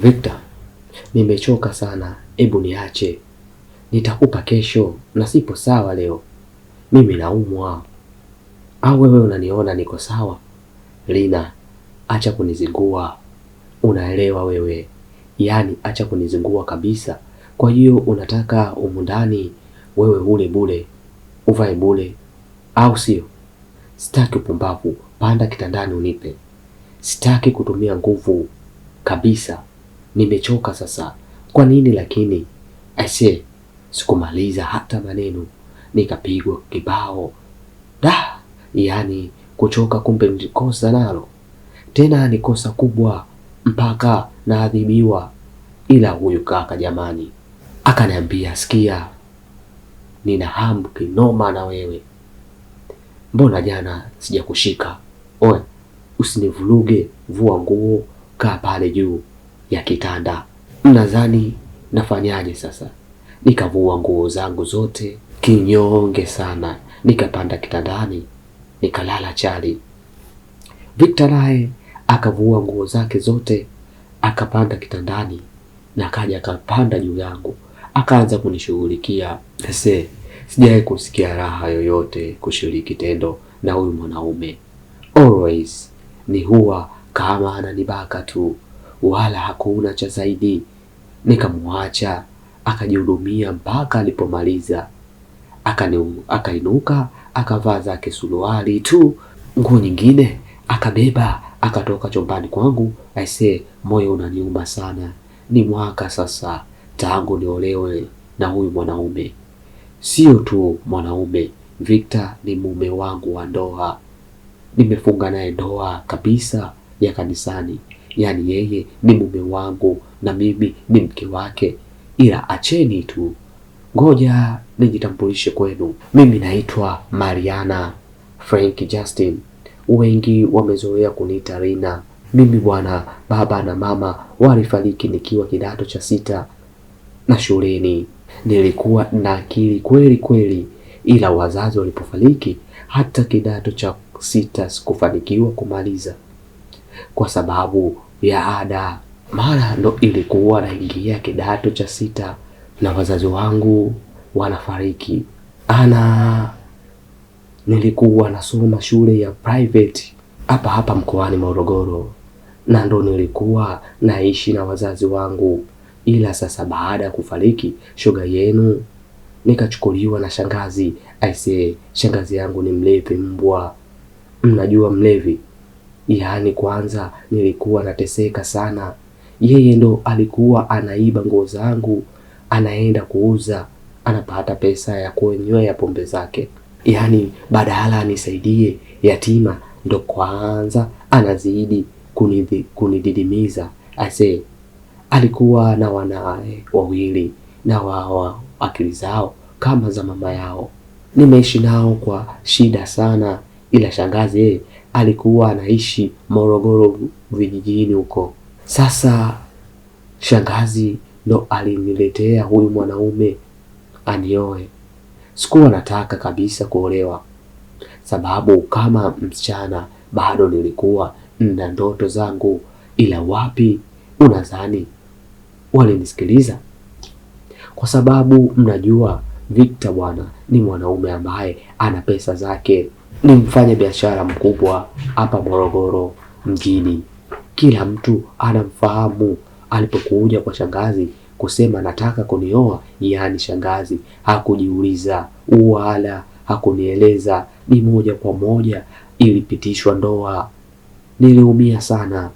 Victor, nimechoka sana, hebu niache. Nitakupa kesho na sipo sawa leo. Mimi naumwa. Au wewe unaniona niko sawa? Lina, acha kunizingua. Unaelewa wewe? Yaani acha kunizingua kabisa. Kwa hiyo unataka humu ndani wewe ule bure, uvae bure, au sio? Sitaki upumbavu, panda kitandani unipe. Sitaki kutumia nguvu kabisa. Nimechoka sasa. Kwa nini lakini? Aise, sikumaliza hata maneno nikapigwa kibao. Da, yaani kuchoka kumbe nilikosa nalo. Tena ni kosa kubwa mpaka naadhibiwa. Ila huyu kaka jamani, akaniambia sikia, nina hamu kinoma na wewe. Mbona jana sijakushika? Oe, usinivuruge, vua nguo, kaa pale juu ya kitanda. Mnadhani nafanyaje sasa? Nikavua nguo zangu zote, kinyonge sana, nikapanda kitandani, nikalala chali. Victor naye akavua nguo zake zote, akapanda kitandani na akaja akapanda juu yangu, akaanza kunishughulikia. Sasa sijawahi kusikia raha yoyote kushiriki tendo na huyu mwanaume. Always ni huwa kama ananibaka tu, wala hakuna cha zaidi. Nikamwacha akajihudumia mpaka alipomaliza. Akainuka akavaa zake suruali tu, nguo nyingine akabeba akatoka chumbani kwangu. Aisee, moyo unaniuma sana. Ni mwaka sasa tangu niolewe na huyu mwanaume. Sio tu mwanaume, Victor ni mume wangu wa ndoa. Nimefunga naye ndoa kabisa ya kanisani. Yaani yeye ni mume wangu na mimi ni mke wake. Ila acheni tu, ngoja nijitambulishe kwenu. Mimi naitwa Mariana Frank Justin, wengi wamezoea kuniita Rina. Mimi bwana, baba na mama walifariki nikiwa kidato cha 6 na shuleni nilikuwa na akili kweli kweli, ila wazazi walipofariki hata kidato cha 6 sikufanikiwa kumaliza kwa sababu ya ada. Mara ndo ilikuwa naingia kidato cha 6 na wazazi wangu wanafariki. Nilikuwa nasoma shule ya private hapa hapa mkoani Morogoro, na ndo nilikuwa naishi na wazazi wangu. Ila sasa baada ya kufariki shoga yenu, nikachukuliwa na shangazi. Aisee, shangazi yangu ni mlevi mbwa. Mnajua mlevi? Yaani kwanza nilikuwa nateseka sana. Yeye ndo alikuwa anaiba nguo zangu, anaenda kuuza, anapata pesa ya kunywea pombe zake. Yaani badala anisaidie yatima, ndo kwanza anazidi kunididimiza. Ase alikuwa na wanae wawili na wao akili zao kama za mama yao. Nimeishi nao kwa shida sana, ila shangazi alikuwa anaishi Morogoro vijijini huko. Sasa shangazi ndo aliniletea huyu mwanaume anioe. Sikuwa nataka kabisa kuolewa, sababu kama msichana bado nilikuwa na ndoto zangu. Ila wapi, unadhani walinisikiliza? Kwa sababu mnajua Victor bwana ni mwanaume ambaye ana pesa zake, ni mfanya biashara mkubwa hapa Morogoro mjini. Kila mtu anamfahamu. Alipokuja kwa shangazi kusema nataka kunioa, yaani shangazi hakujiuliza wala hakunieleza, ni moja kwa moja ilipitishwa ndoa. Niliumia sana,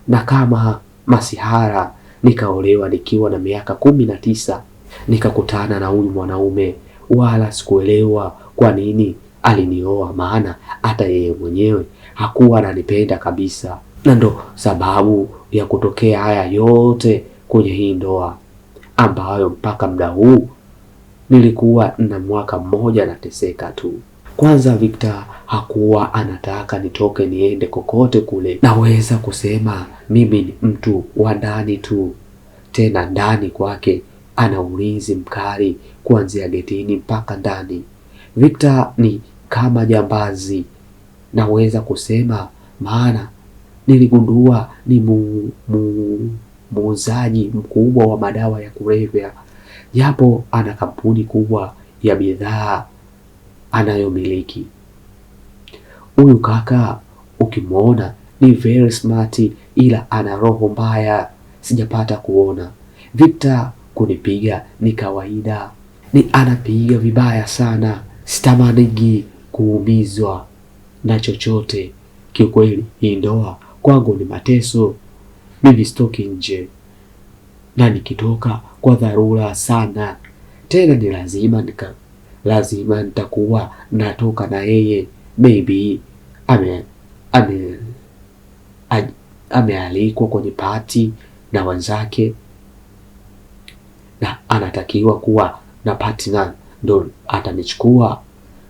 na kama masihara nikaolewa nikiwa na miaka 19. Nikakutana na huyu mwanaume, wala sikuelewa kwa nini alinioa, maana hata yeye mwenyewe hakuwa ananipenda kabisa. Na ndo sababu ya kutokea haya yote kwenye hii ndoa ambayo mpaka muda huu nilikuwa na mwaka mmoja nateseka tu. Kwanza Victor hakuwa anataka nitoke niende kokote kule. Naweza kusema mimi ni mtu wa ndani tu. Tena ndani kwake ana ulinzi mkali kuanzia getini mpaka ndani. Victor ni kama jambazi, naweza kusema, maana niligundua ni muuzaji mkubwa wa madawa ya kulevya, japo ana kampuni kubwa ya bidhaa anayomiliki. Huyu kaka ukimwona ni very smart, ila ana roho mbaya. Sijapata kuona Victor kunipiga ni kawaida, ni anapiga vibaya sana. Sitamanigi kuumizwa na chochote. Kiukweli hii ndoa kwangu ni mateso. Mimi sitoki nje, na nikitoka kwa dharura sana, tena ni lazima nitakuwa natoka na yeye. Maybe amealikwa kwenye party na wenzake, na anatakiwa kuwa na partner, ndo atanichukua,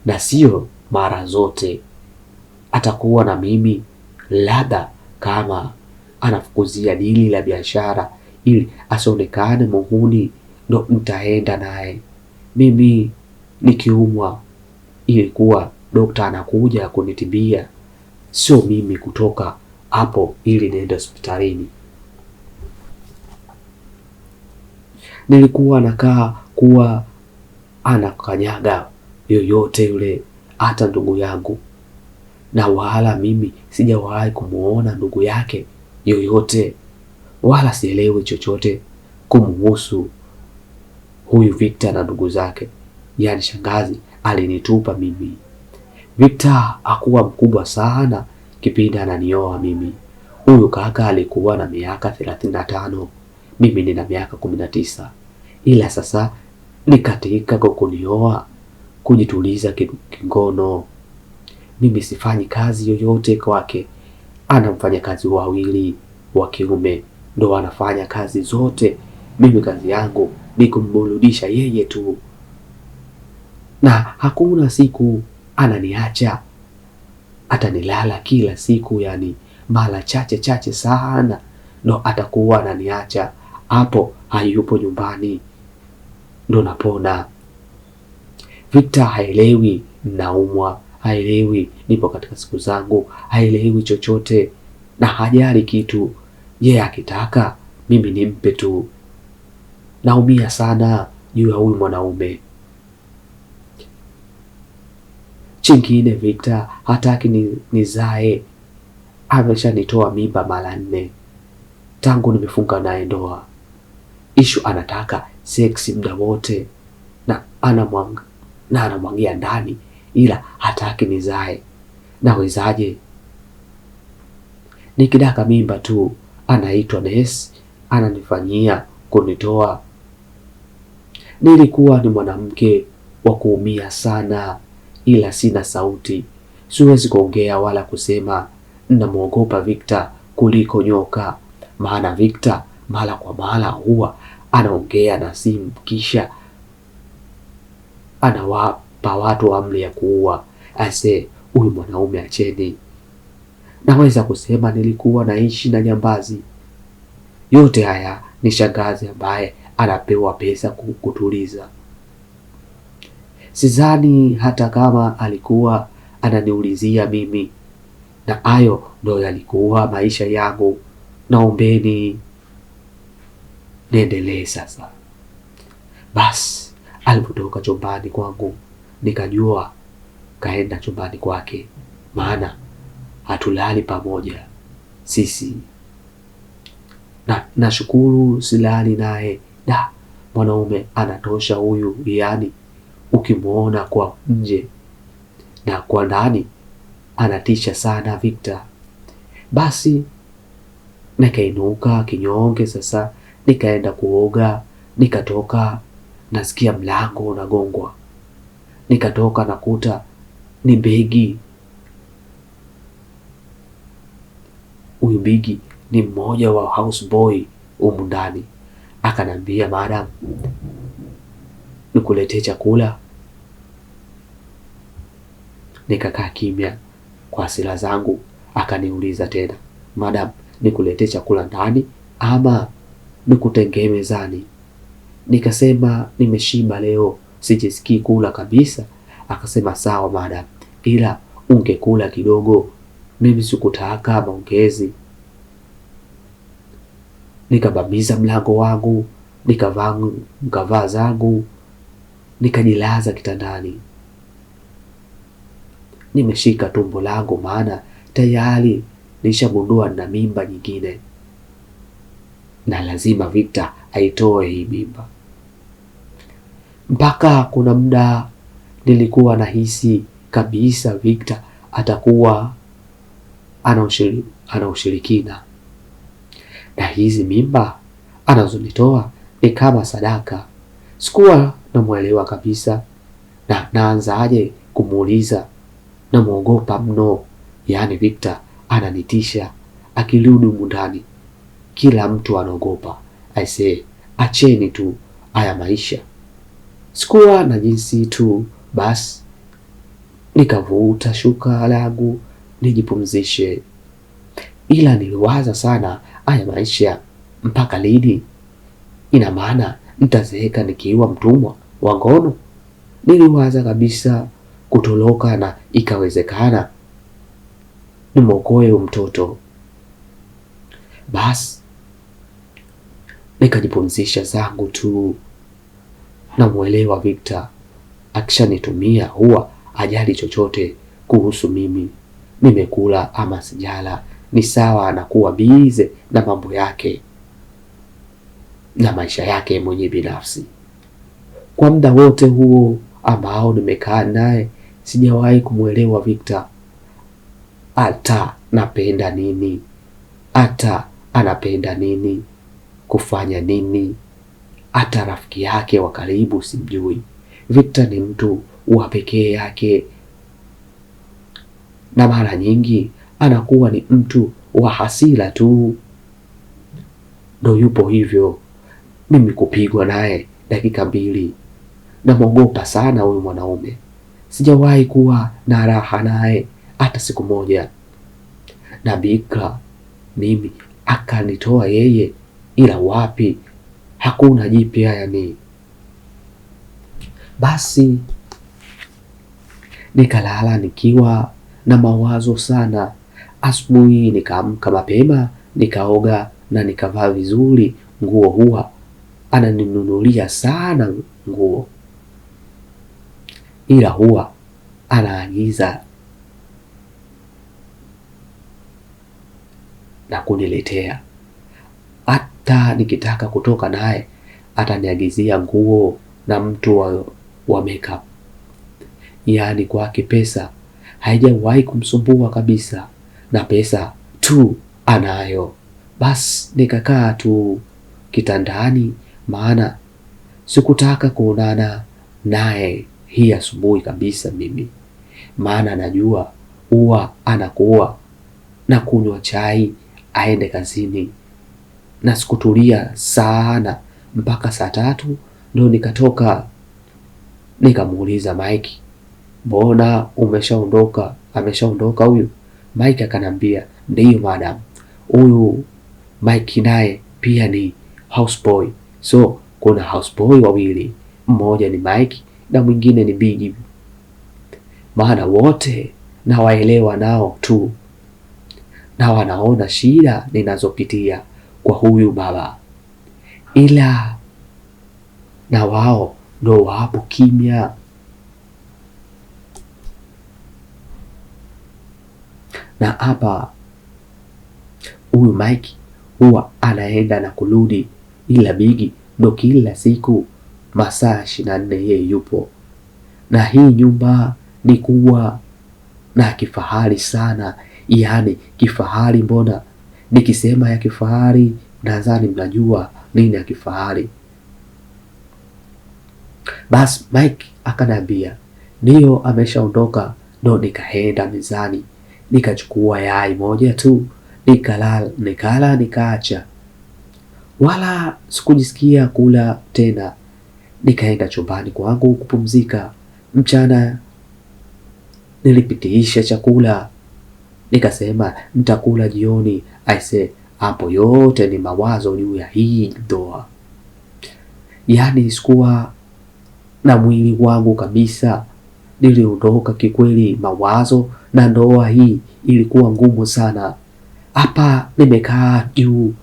na sio mara zote atakuwa na mimi. Labda kama anafukuzia dili la biashara ili asionekane muhuni, ndo nitaenda naye. Mimi nikiumwa ilikuwa dokta anakuja kunitibia, sio mimi kutoka hapo ili niende hospitalini. Nilikuwa nakaa kuwa anakanyaga yoyote yule, hata ndugu yangu, na wala mimi sijawahi kumuona ndugu yake yoyote, wala sielewi chochote kumuhusu huyu Victor na ndugu zake. Yani shangazi alinitupa mimi. Victor hakuwa mkubwa sana kipindi ananioa mimi. Huyu kaka alikuwa na miaka 35, mimi nina miaka 19. Ila sasa ni katika kunioa kujituliza kingono. Mimi sifanyi kazi yoyote kwake, anamfanya kazi wawili wa kiume ndo anafanya kazi zote. Mimi kazi yangu ni kumburudisha yeye tu, na hakuna siku ananiacha. Atanilala kila siku, yani mara chache sana ndo atakuwa ananiacha. Hapo hayupo nyumbani ndo napona. Victor haelewi naumwa, haelewi nipo katika siku zangu, haelewi chochote na hajali kitu. Yeye akitaka mimi nimpe tu. Naumia sana juu ya huyu mwanaume. Chingine Victor hataki nizae. Ameshanitoa mimba mara 4 tangu nimefunga naye ndoa. Ishu anataka sex muda wote na anamwangia ndani, ila hataki nizae. Nawezaje? Nikidaka mimba tu anaitwa nesi ananifanyia kunitoa. Nilikuwa ni mwanamke wa kuumia sana, ila sina sauti. Siwezi kuongea wala kusema. Namuogopa Victor kuliko nyoka, maana Victor mara kwa mara huwa anaongea na simu, kisha anawapa watu amri ya kuua. Ase, huyu mwanaume acheni. Naweza kusema nilikuwa naishi na jambazi. Yote haya ni shangazi ambaye anapewa pesa kutuliza. Sidhani hata kama alikuwa ananiulizia mimi, na hayo ndo yalikuwa maisha yangu. Naombeni niendelee sasa. Basi alipotoka chumbani kwangu nikajua kaenda chumbani kwake, maana hatulali pamoja sisi. Na nashukuru silali naye. Da, mwanaume anatosha huyu, yani ukimuona kwa nje na kwa ndani anatisha sana Victor. Basi nikainuka kinyonge sasa, nikaenda kuoga. Nikatoka nasikia mlango unagongwa. Nikatoka nakuta ni begi. Huyu begi ni mmoja wa houseboy humu ndani. Akanambia, madam, nikuletee chakula? Nikakaa kimya kwa hasira zangu. Akaniuliza tena, madam, nikuletee chakula ndani ama nikutengee mezani? Nikasema nimeshiba leo, sijisikii kula kabisa. Akasema sawa madam, ila ungekula kidogo, mimi sikutaka maongezi. Nikabamiza mlango wangu, nikavaa zangu, nikajilaza kitandani. Nimeshika tumbo langu, maana tayari nishagundua na mimba nyingine, na lazima Victor aitoe hii mimba. Mpaka kuna muda nilikuwa nahisi kabisa Victor atakuwa ana ushirikina, na hizi mimba anazonitoa ni kama sadaka. Sikuwa namuelewa kabisa, na naanzaje kumuuliza. Namuogopa mno, yaani Victor ananitisha. Akirudi ndani kila mtu anaogopa. Aisee, acheni tu haya maisha. Sikuwa na jinsi tu, basi nikavuta shuka langu nijipumzishe. Ila niliwaza sana, haya maisha mpaka lini? Ina maana nitazeeka nikiwa mtumwa wa ngono? Niliwaza kabisa kutoroka, na ikawezekana nimwokoe mtoto. Basi nikajipumzisha zangu tu. Namuelewa Victor, akishanitumia huwa ajali chochote kuhusu mimi. Nimekula ama sijala, ni sawa, anakuwa bize na mambo yake na maisha yake mwenye binafsi. Kwa muda wote huo ambao nimekaa naye, sijawahi kumuelewa Victor. Hata napenda nini, hata anapenda nini, kufanya nini, hata rafiki yake wa karibu simjui. Victor ni mtu wa pekee yake, na mara nyingi anakuwa ni mtu wa hasira tu. Ndo yupo hivyo. Mimi kupigwa naye dakika 2, namwogopa sana huyu mwanaume. Sijawahi kuwa na raha naye hata siku moja. Na Bikra mimi akanitoa yeye, ila wapi, hakuna jipya yani. Basi nikalala nikiwa na mawazo sana. Asubuhi nikaamka mapema, nikaoga na nikavaa vizuri nguo. Huwa ananinunulia sana nguo, ila huwa anaagiza na kuniletea. Hata nikitaka kutoka naye ataniagizia nguo na mtu wa makeup. Yaani kwake pesa haijawahi kumsumbua kabisa, na pesa tu anayo. Basi nikakaa tu kitandani, maana sikutaka kuonana naye hii asubuhi kabisa mimi, maana najua huwa anakuwa na kunywa chai aende kazini. Na sikutulia sana mpaka saa 3 ndio nikatoka. Nikamuuliza Mike, mbona umeshaondoka? Ameshaondoka huyu? Mike akanambia, ndiyo madam, huyu Mike naye pia ni houseboy. So kuna houseboy wawili, mmoja ni Mike na mwingine ni Biggie. Maana wote nawaelewa nao tu, na wanaona shida ninazopitia kwa huyu baba, ila na wao ndo wapo kimya. Na hapa huyu Mike huwa anaenda na kurudi, ila Biggie ndo kila siku masaa 24 yeye yupo. Na hii nyumba ni kubwa na kifahari sana. Yaani kifahari, mbona nikisema ya kifahari nadhani mnajua nini ya kifahari. Basi Mike akanambia ndio ameshaondoka. Ndo nikaenda mezani nikachukua yai moja tu, nikala nikaacha, wala sikujisikia kula tena. Nikaenda chumbani kwangu kupumzika. Mchana nilipitisha chakula, nikasema nitakula jioni. Aise, hapo yote ni mawazo juu ya hii ndoa. Yaani sikuwa na mwili wangu kabisa, niliondoka kikweli. Mawazo na ndoa hii ilikuwa ngumu sana. Hapa nimekaa juu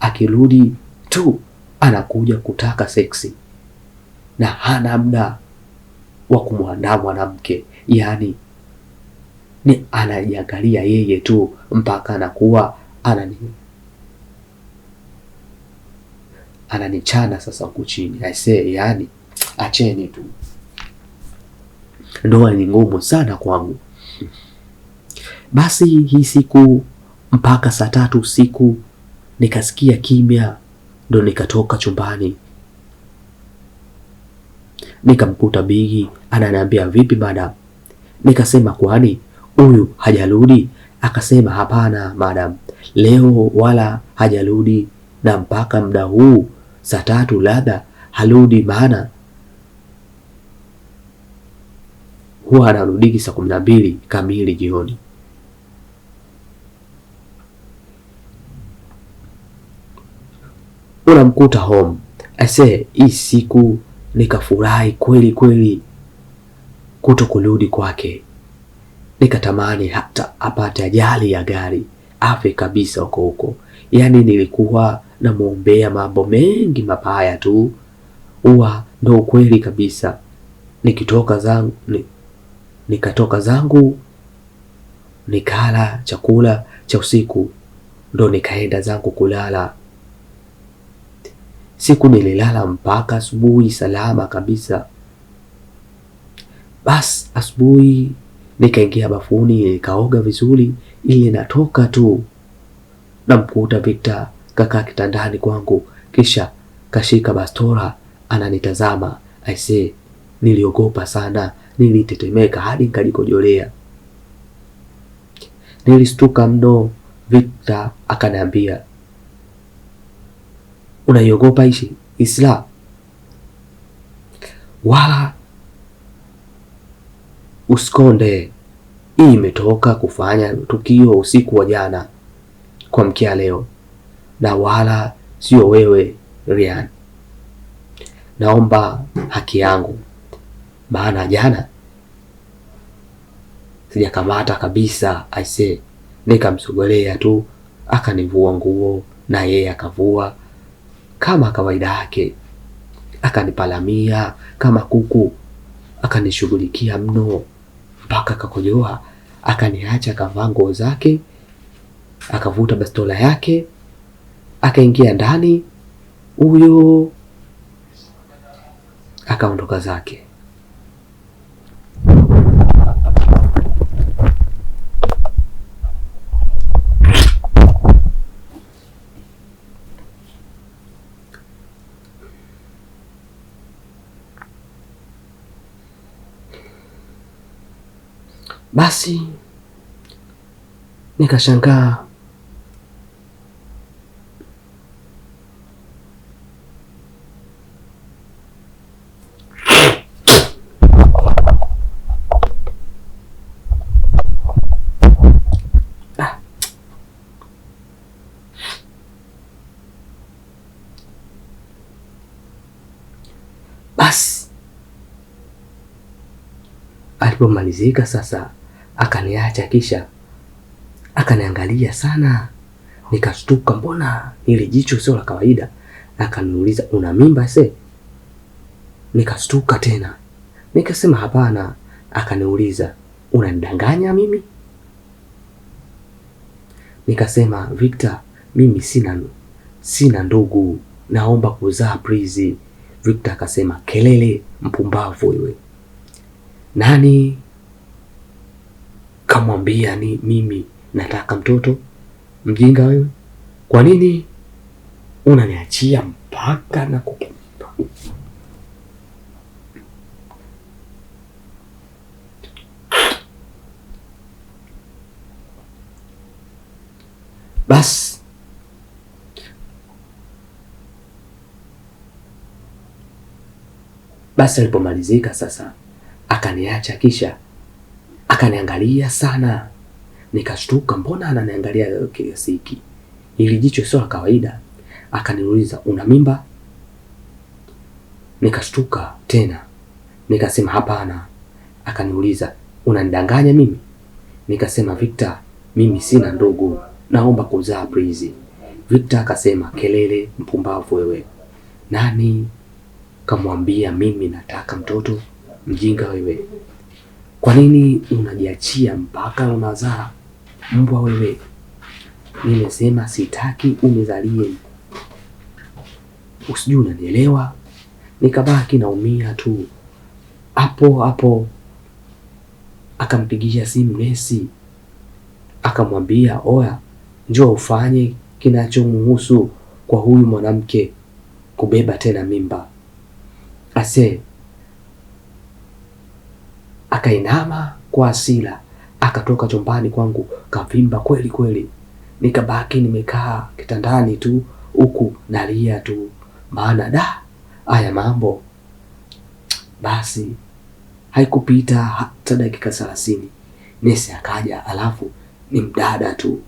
akirudi tu anakuja kutaka seksi na hana muda wa kumwandaa mwanamke, yaani ni anajiangalia yeye tu mpaka anakuwa ananichana sasa huku chini. I say, yaani acheni tu, ndoa ni ngumu sana kwangu. Basi hii siku mpaka saa 3 usiku nikasikia kimya, ndo nikatoka chumbani nikamkuta Bigi ananiambia vipi madam? Nikasema kwani huyu hajarudi? Akasema hapana madam, leo wala hajarudi, na mpaka muda huu saa 3 labda harudi, maana huwa anarudiki saa 12 kamili jioni. Unamkuta home. Ase hii siku nikafurahi kweli kweli kuto kurudi kwake. Nikatamani hata apate ajali ya gari afe kabisa huko. Yaani nilikuwa namuombea mambo mengi mabaya tu. Huwa ndo ukweli kabisa. Nikatoka zangu nikala chakula cha usiku, ndo nikaenda zangu kulala. Siku nililala mpaka asubuhi salama kabisa. Bas asubuhi nikaingia bafuni nikaoga vizuri, ili natoka tu namkuta Victor kaka kitandani kwangu, kisha kashika bastola ananitazama. I say, niliogopa sana, nilitetemeka hadi nikajikojolea. Nilistuka mno. Victor akaniambia, unaiogopa Isla? Wala usikonde, hii imetoka kufanya tukio usiku wa jana kwa mkia leo, na wala sio wewe Ryan. Naomba haki yangu, maana jana sijakamata kabisa. I say, nikamsogelea tu akanivua nguo na yeye akavua kama kawaida yake, akanipalamia kama kuku, akanishughulikia mno mpaka kakojoa, akaniacha akavaa nguo zake, akavuta bastola yake, akaingia ndani, huyo akaondoka zake. Basi nikashangaa basi alipomalizika sasa akaniacha, kisha akaniangalia sana. Nikashtuka, mbona ile jicho sio la kawaida. Akaniuliza, una mimba se? Nikashtuka tena, nikasema hapana. Akaniuliza, unanidanganya mimi? Nikasema, Victor, mimi sina ndugu, naomba kuzaa please. Victor akasema, kelele, mpumbavu wewe. Nani kamwambia ni mimi nataka mtoto? Mjinga wewe, kwa nini unaniachia mpaka na kukupa? Basi alipomalizika sasa akaniacha, kisha akaniangalia sana. Nikashtuka, mbona ananiangalia kiasi hiki? Ili jicho sio la kawaida. Akaniuliza, una mimba? Nikashtuka tena, nikasema hapana. Akaniuliza, unanidanganya mimi? Nikasema, Victor, mimi sina ndugu, naomba kuzaa please. Victor akasema, kelele, mpumbavu wewe. Nani kamwambia mimi nataka mtoto? Mjinga wewe. Kwa nini unajiachia mpaka unazaa? Mbwa wewe. Nimesema sitaki unizalie. Usijui unanielewa? Nikabaki naumia tu. Hapo hapo akampigia simu nesi, akamwambia, oya, njoo ufanye kinachomhusu kwa huyu mwanamke kubeba tena mimba. Ase akainama kwa hasira, akatoka chumbani kwangu kavimba kweli kweli. Nikabaki nimekaa kitandani tu huku nalia tu, maana haya mambo. Basi haikupita hata dakika 30 nesi akaja, alafu ni mdada tu.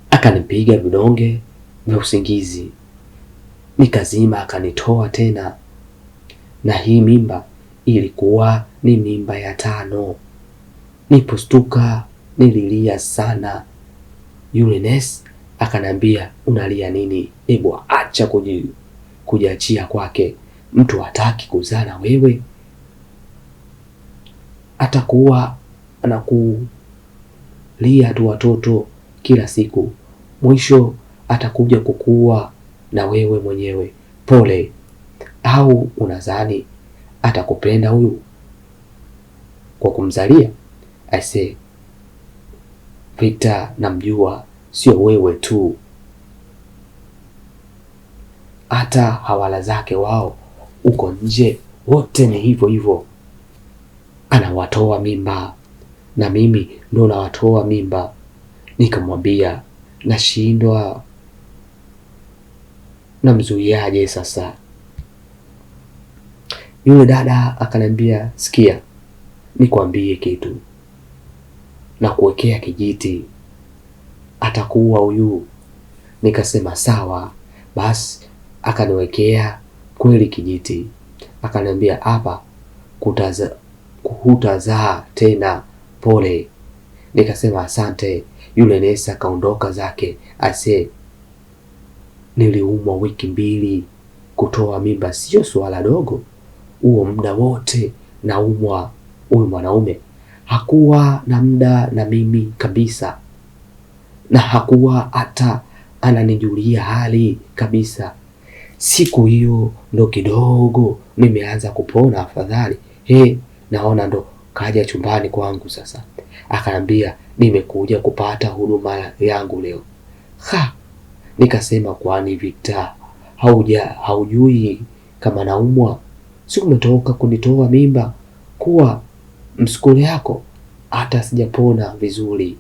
Akanipiga vidonge vya usingizi, nikazima, akanitoa tena, na hii mimba ilikuwa ni mimba ya 5. Nipostuka nililia sana. Yule nesi akanambia, unalia nini? Hebu acha kujiachia kwake, mtu hataki kuzaa na wewe, atakuwa anakulia tu watoto kila siku, mwisho atakuja kukua na wewe mwenyewe. Pole. Au unadhani atakupenda huyu kwa kumzalia? Aise, Victor namjua, sio wewe tu, hata hawala zake wao uko nje wote ni hivyo hivyo. Anawatoa mimba na mimi ndo nawatoa mimba. Nikamwambia nashindwa, namzuiaje sasa? Yule dada akanambia, sikia, nikwambie kitu, na kuwekea kijiti, atakuwa huyu. Nikasema sawa. Basi akaniwekea kweli kijiti, akanambia, hapa hutazaa tena, pole. Nikasema asante. Yule nesi akaondoka zake. Ase, niliumwa wiki 2. Kutoa mimba sio swala dogo. Huo muda wote naumwa. Huyu mwanaume hakuwa na muda na mimi kabisa, na hakuwa hata ananijulia hali kabisa. Siku hiyo ndo kidogo nimeanza kupona afadhali. Naona ndo kaja chumbani kwangu sasa, akanambia, nimekuja kupata huduma yangu leo. Nikasema, kwani Victor haujui kama naumwa? Si umetoka kunitoa mimba kuwa msukule yako? Hata sijapona vizuri,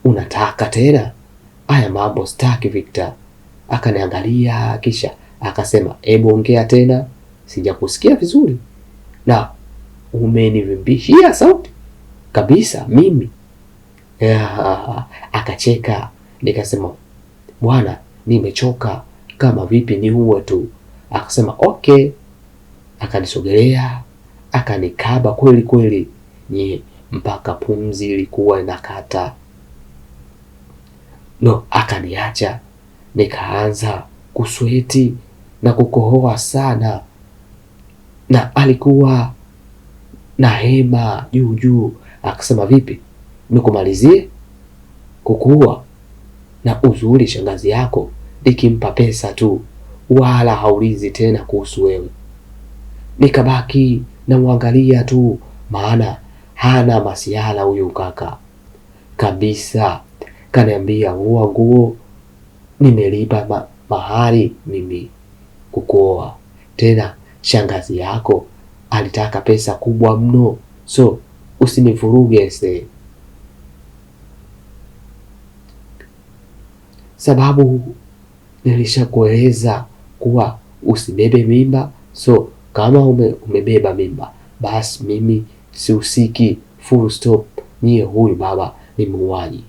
unataka tena? Haya mambo sitaki Victor. Akaniangalia kisha akasema, hebu ongea tena, sijakusikia vizuri na umenivimbishia sauti kabisa mimi. Akacheka. Nikasema, bwana, nimechoka, kama vipi ni uwe tu? Akasema okay. Akanisogelea, akanikaba kweli kweli mpaka pumzi ilikuwa inakata. Akaniacha. Nikaanza kusweti na kukohoa sana, na alikuwa na hema juu juu. Akasema, vipi, nikumalizie kukua? Na uzuri shangazi yako nikimpa pesa tu, wala haulizi tena kuhusu wewe. Nikabaki na muangalia tu, maana hana masiala huyu kaka kabisa. Kaniambia, vua nguo, nimelipa mahari mimi kukuoa. Tena shangazi yako alitaka pesa kubwa mno, so usinivuruge sababu nilishakueleza kuwa usibebe mimba. So kama umebeba mimba, basi mimi sihusiki, full stop. Nyie, huyu baba ni muuaji.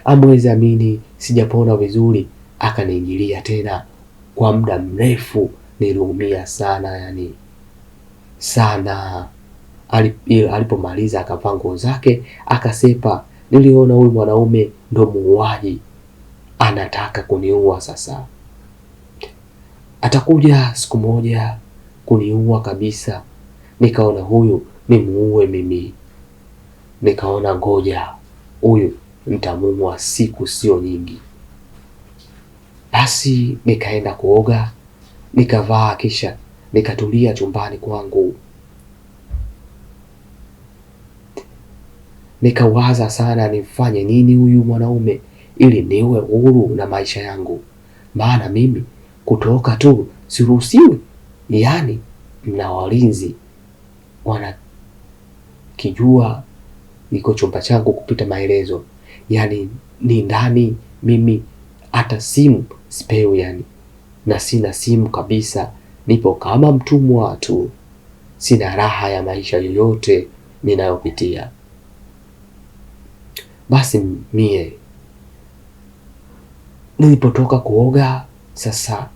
Amwezi amini, sijapona vizuri. Akaniingilia tena kwa muda mrefu niliumia sana, yani sana. Alipomaliza akavaa nguo zake akasepa. Niliona huyu mwanaume ndo muuaji, anataka kuniua sasa, atakuja siku moja kuniua kabisa. Nikaona huyu ni muue mimi, nikaona ngoja huyu nitamuua siku sio nyingi. Basi nikaenda kuoga, nikavaa, kisha nikatulia chumbani kwangu. Nikawaza sana nifanye nini huyu mwanaume ili niwe huru na maisha yangu, maana mimi kutoka tu siruhusiwi. Yani na walinzi wanakijua niko chumba changu kupita maelezo, yani ni ndani. Mimi hata simu sipewi, yani na sina simu kabisa, nipo kama mtumwa tu, sina raha ya maisha yoyote ninayopitia. Basi mie nilipotoka kuoga sasa,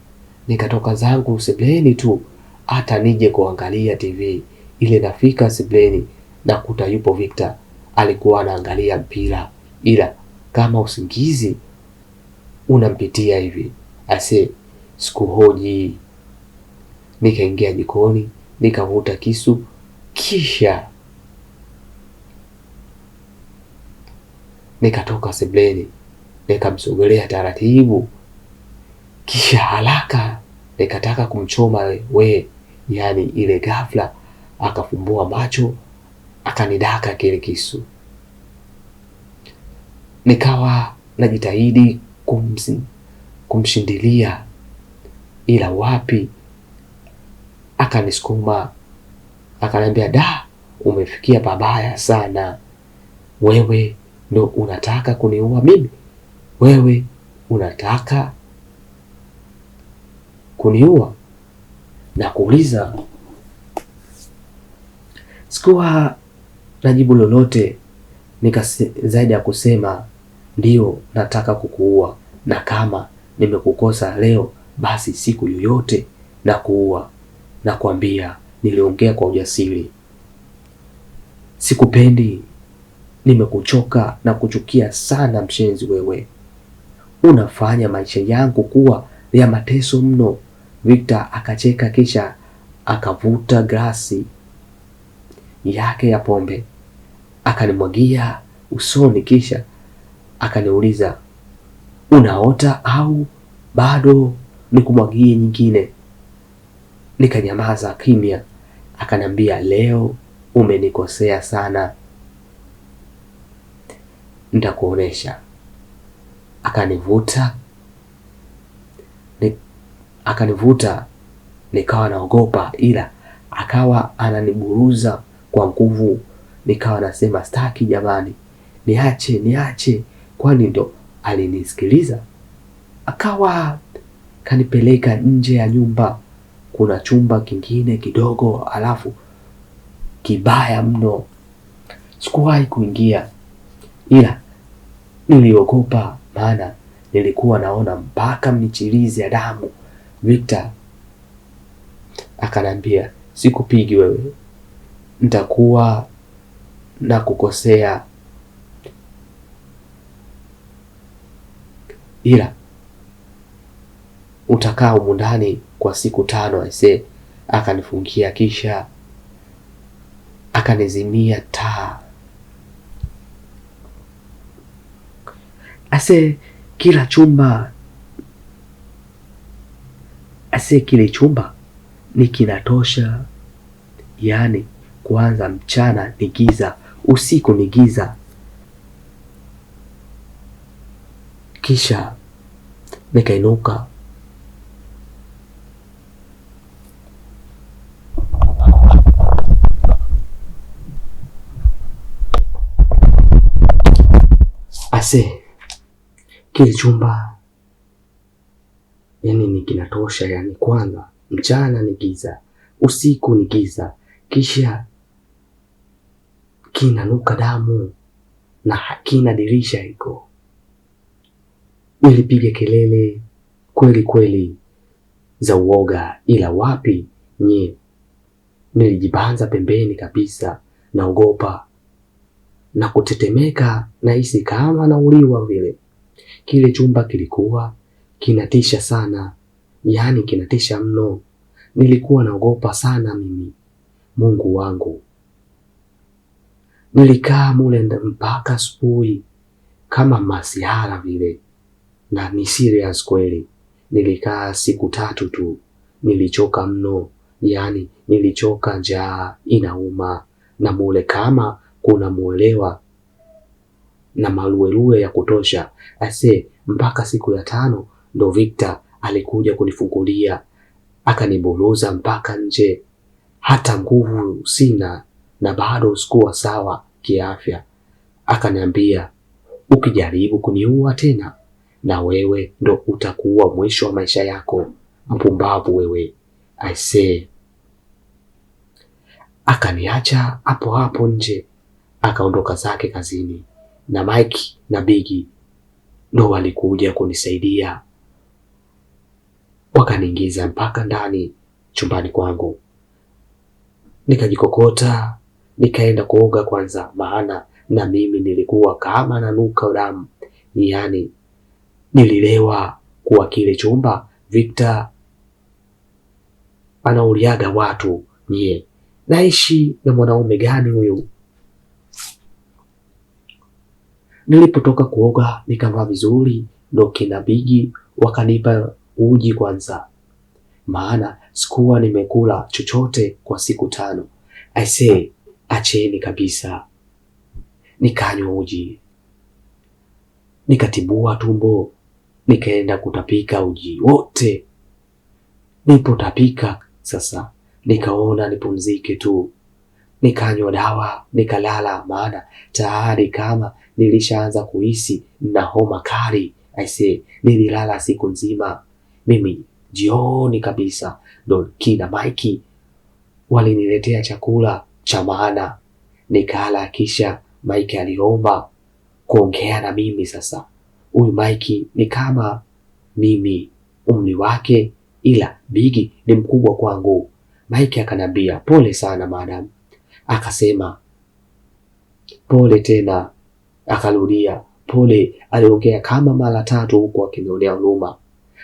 nikatoka zangu sebleni tu, hata nije kuangalia TV ile. Nafika sebleni nakuta yupo Victor, alikuwa anaangalia mpira, ila kama usingizi unampitia hivi. Ase sikuhoji, nikaingia jikoni, nikavuta kisu, kisha nikatoka sebleni, nikamsogelea taratibu, kisha haraka nikataka kumchoma yani ile ghafla akafumbua macho, akanidaka kile kisu. Nikawa najitahidi kumshindilia, ila wapi, akanisukuma akaniambia, da, umefikia pabaya sana, wewe ndo unataka kuniua mimi? Wewe unataka kuniua? Na kuuliza. Sikuwa na jibu lolote, zaidi ya kusema ndio nataka kukuua, na kama nimekukosa leo basi siku yoyote na kuua. Na kuambia, niliongea kwa ujasiri. Sikupendi, nimekuchoka na kuchukia sana mshenzi wewe. Unafanya maisha yangu kuwa ya mateso mno. Victor akacheka, kisha akavuta glasi yake ya pombe akanimwagia usoni, kisha akaniuliza, unaota au bado nikumwagie nyingine? Nikanyamaza kimya. Akaniambia, leo umenikosea sana, nitakuonesha. Akanivuta, nikawa naogopa, ila akawa ananiburuza kwa nguvu. Nikawa nasema, staki jamani, niache, kwani ndo alinisikiliza. Akawa kanipeleka nje ya nyumba, kuna chumba kingine kidogo, alafu kibaya mno. Sikuwahi kuingia, ila niliogopa, maana nilikuwa naona mpaka michirizi ya damu. Victor akanambia, sikupigi wewe, nitakuwa na kukosea, ila utakaa humu ndani kwa siku 5. Aise, akanifungia, kisha akanizimia taa. Ase kile chumba ni kinatosha, yani kuanza mchana ni giza, usiku ni giza. Kisha nikainuka, ase kile chumba yani ni kinatosha, yani kwanza mchana ni giza, usiku ni giza, kisha kinanuka damu na hakina dirisha hiko. Nilipiga kelele kweli kweli, za uoga, ila wapi nye, nilijibanza pembeni kabisa, naogopa na kutetemeka, nahisi kama nauliwa vile. Kile chumba kilikuwa kinatisha sana, yaani kinatisha mno. Nilikuwa naogopa sana mimi. Mungu wangu, nilikaa mule mpaka asubuhi kama masiara vile, na ni serious kweli. Nilikaa siku 3 tu, nilichoka mno, yaani nilichoka, njaa inauma, na mule kama kuna muelewa na maluelue ya kutosha. Mpaka siku ya 5 ndo Victor alikuja kunifungulia, akaniburuza mpaka nje. Hata nguvu sina na bado sikuwa sawa kiafya. Akaniambia, ukijaribu kuniua tena, na wewe ndo utakuwa mwisho wa maisha yako, mpumbavu wewe. Akaniacha hapo hapo nje, akaondoka zake kazini, na Mike na Biggie ndo walikuja kunisaidia, wakaniingiza mpaka ndani chumbani kwangu. Nikajikokota, nikaenda kuoga kwanza, maana na mimi nilikuwa kama nanuka damu, yaani nililewa kuwa kile chumba Victor anauliaga watu. Naishi na mwanaume gani huyu? Nilipotoka kuoga nikavaa vizuri, ndo kina Biggie wakanipa uji kwanza, maana sikuwa nimekula chochote kwa siku 5. Acheni kabisa. Nikanywa uji, nikatibua tumbo, nikaenda kutapika uji wote. Nilipotapika sasa, nikaona nipumzike tu, nikanywa dawa, nikalala, maana tayari kama nilishaanza kuhisi na homa kali. Nililala siku nzima mimi. Jioni kabisa ndo kina Mike waliniletea chakula cha maana, nikala. Kisha Mike aliomba kuongea na mimi. Sasa huyu Mike ni kama mimi umri wake, ila Biggie ni mkubwa kwangu. Mike akanambia, pole sana madam. Akasema pole tena, akarudia pole. Aliongea kama mara 3 huko akinionea huruma.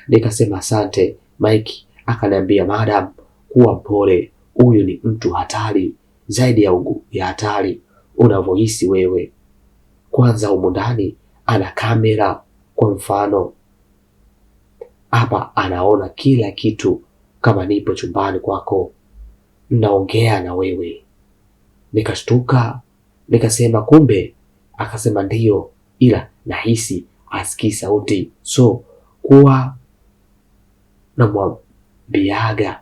Nikasema asante. Mike akanambia, madam, kuwa mpole, huyu ni mtu hatari zaidi ya hatari unavyohisi wewe. Kwanza humu ndani ana kamera, kwa mfano hapa anaona kila kitu, kama nipo chumbani kwako naongea na wewe. Nikashtuka, nikasema kumbe. Akasema ndiyo, ila nahisi asikii sauti, so kuwa namwambiaga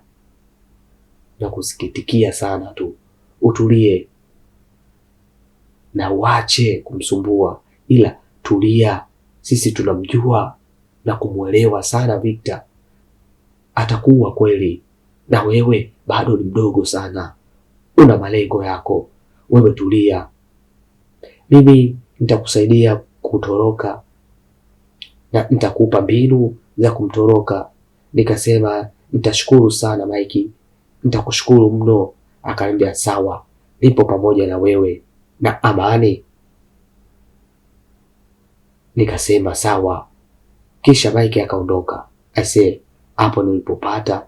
na kusikitikia sana tu, utulie na uache kumsumbua, ila tulia. Sisi tunamjua na kumwelewa sana Victor, atakuwa kweli, na wewe bado ni mdogo sana, una malengo yako. Wewe tulia, mimi nitakusaidia kutoroka na nitakupa mbinu za kumtoroka. Nikasema nitashukuru sana Mike, nitakushukuru mno. Akaniambia sawa, nipo pamoja na wewe na amani. Nikasema sawa. Kisha Mike akaondoka. Hapo nilipopata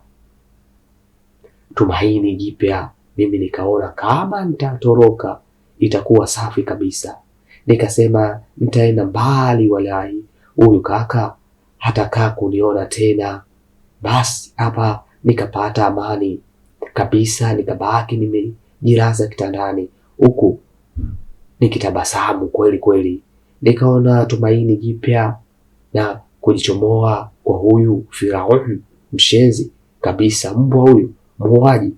tumaini jipya. Mimi nikaona kama nitatoroka itakuwa safi kabisa. Nikasema nitaenda mbali, walai huyu kaka hatakaa kuniona tena. Basi hapa nikapata amani kabisa, nikabaki nimejilaza kitandani huku nikitabasamu kweli kweli. Nikaona tumaini jipya na kujichomoa kwa huyu Firauni mshenzi kabisa, mbwa huyu muuaji.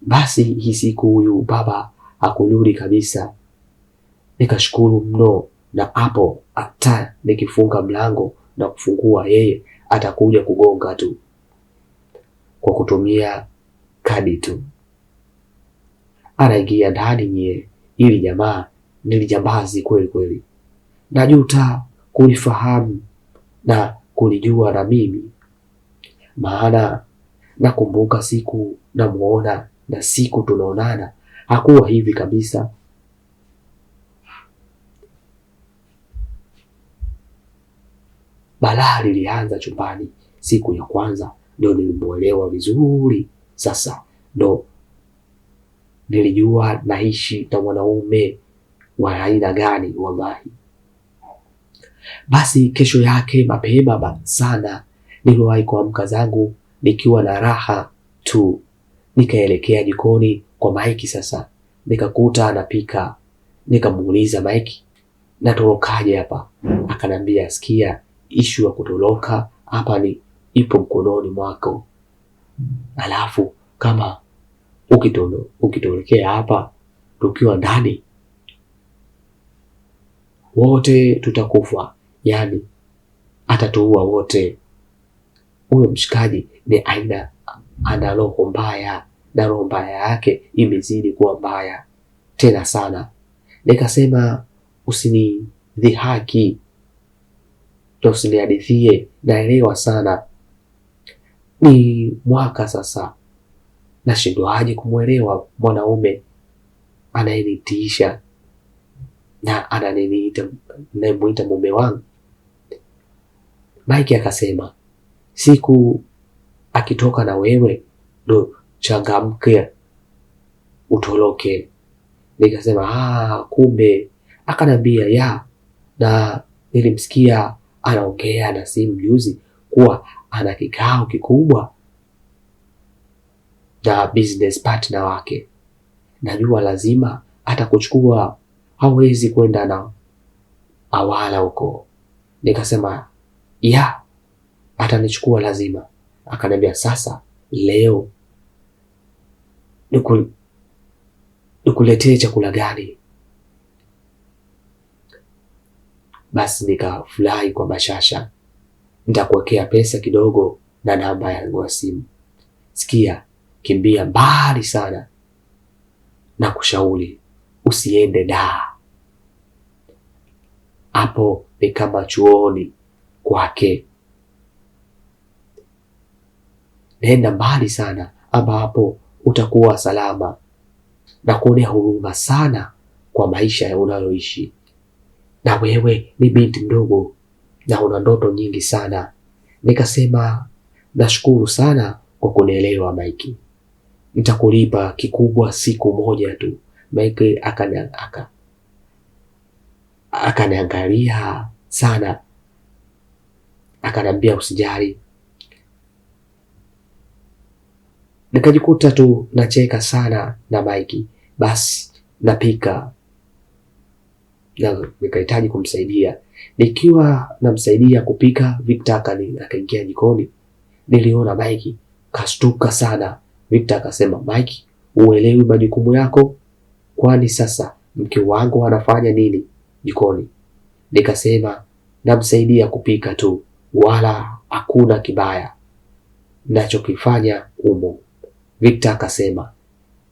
Basi hii siku huyu baba hakurudi kabisa. Nikashukuru mno, na hapo hata nikifunga mlango na kufungua, yeye atakuja kugonga tu kwa kutumia kadi tu. Anaingia ndani ili jamaa nilijambazi kweli kweli. Najuta kulifahamu na kulijua na mimi. maana nakumbuka siku namuona na siku tunaonana hakuwa hivi kabisa. Balaa lilianza chumbani. Siku ya kwanza ndio nilimuelewa vizuri. Sasa ndo nilijua naishi na mwanaume wa aina gani wallahi. Basi kesho yake mapema sana niliwahi kuamka zangu nikiwa na raha tu. Nikaelekea jikoni kwa Mike. Sasa nikakuta anapika. Nikamuuliza Mike, natorokaje hapa? Akanambia, sikia, ishu ya kutoroka hapa ni ipo mkononi mwako, alafu kama ukitorokea hapa tukiwa ndani wote tutakufa, yani atatuua wote. Huyo mshikaji ni ana roho mbaya, na roho mbaya yake imezidi kuwa mbaya tena sana. Nikasema usinidhihaki, usinihadithie, naelewa sana. Ni mwaka sasa, nashindwaje kumwelewa mwanaume anayenitiisha na anayemuita mume wangu? Mike akasema, siku akitoka na wewe ndo changamke utoroke. Nikasema kumbe. Akanambia ya, na nilimsikia anaongea na simu juzi kuwa ana kikao kikubwa na business partner wake. Najua lazima atakuchukua, hawezi kwenda na awala huko. Nikasema ya, atanichukua lazima. Akanambia, sasa leo nikuletee chakula gani? Basi nikafurahi kwa bashasha. Nitakuwekea pesa kidogo na namba yangu ya simu. Sikia, kimbia mbali sana na kushauri usiende da. Hapo ni kama chuoni kwake. Nenda mbali sana ambapo utakuwa salama, na kuonea huruma sana kwa maisha unayoishi. Na wewe ni binti mdogo na una ndoto nyingi sana. Nikasema nashukuru sana kwa kunielewa Mike. Nitakulipa kikubwa siku moja tu. Mike akaniangalia sana, akanambia usijali. Nikajikuta tu nacheka sana na Mike. Basi napika na nikahitaji kumsaidia. Nikiwa namsaidia kupika, Victor akaingia jikoni. Niliona Mike kashtuka sana. Victor akasema, Mike, uelewi majukumu yako? Kwani sasa mke wangu anafanya nini jikoni? Nikasema namsaidia kupika tu, wala hakuna kibaya nachokifanya humo. Victor akasema,